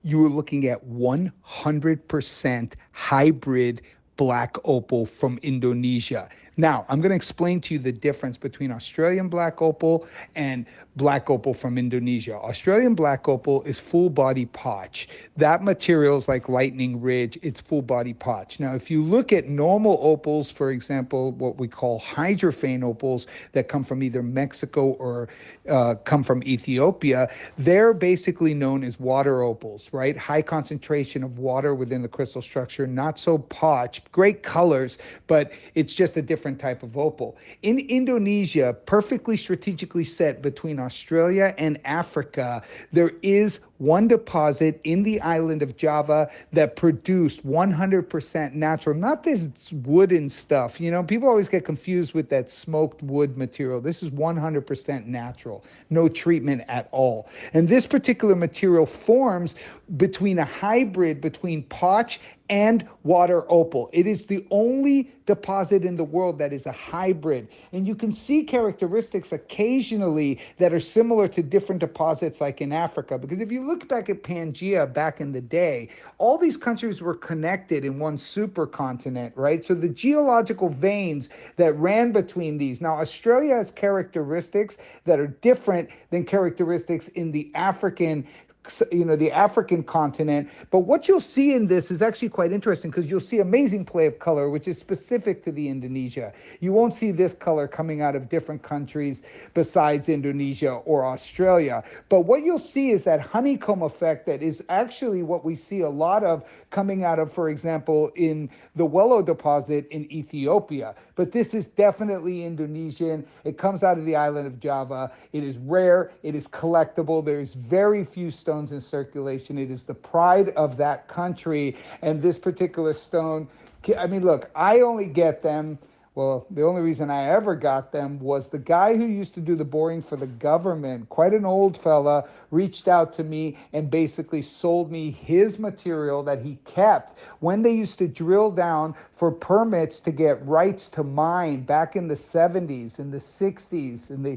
you were looking at 100% hybrid black opal from Indonesia. Now, I'm going to explain to you the difference between Australian black opal and black opal from Indonesia. Australian black opal is full body potch. That material is like lightning ridge, it's full body potch. Now, if you look at normal opals, for example, what we call hydrophane opals that come from either Mexico or come from Ethiopia, they're basically known as water opals, right? High concentration of water within the crystal structure, not so potch, great colors, but it's just a different type of opal. In Indonesia, perfectly strategically set between Australia and Africa, there is one deposit in the island of Java that produced 100% natural, not this wooden stuff. You know, people always get confused with that smoked wood material. This is 100% natural, no treatment at all. And this particular material forms between a hybrid between potch and water opal. It is the only deposit in the world that is a hybrid. And you can see characteristics occasionally that are similar to different deposits like in Africa. Because if you look back at Pangea back in the day, all these countries were connected in one supercontinent, right? So the geological veins that ran between these. Now, Australia has characteristics that are different than characteristics in the African continent. But what you'll see in this is actually quite interesting because you'll see amazing play of color, which is specific to the Indonesia. You won't see this color coming out of different countries besides Indonesia or Australia. But what you'll see is that honeycomb effect that is actually what we see a lot of coming out of, for example, in the Wello deposit in Ethiopia. But this is definitely Indonesian. It comes out of the island of Java. It is rare. It is collectible. There's very few stones in circulation. It is the pride of that country. And this particular stone, I mean, look, I only get them. Well, the only reason I ever got them was the guy who used to do the boring for the government, quite an old fella, reached out to me and basically sold me his material that he kept when they used to drill down for permits to get rights to mine back in the 70s, in the 60s, in the,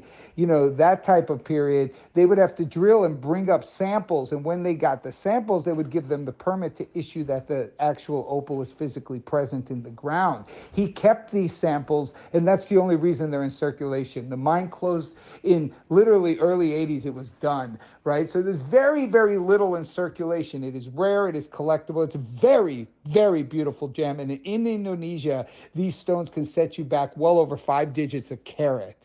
that type of period. They would have to drill and bring up samples. And when they got the samples, they would give them the permit to issue that the actual opal is physically present in the ground. He kept these samples, and that's the only reason they're in circulation. The mine closed in literally early 80s. It was done, right? So there's very, very little in circulation. It is rare. It is collectible. It's a very, very beautiful gem. And in Indonesia, these stones can set you back well over 5 digits a carat.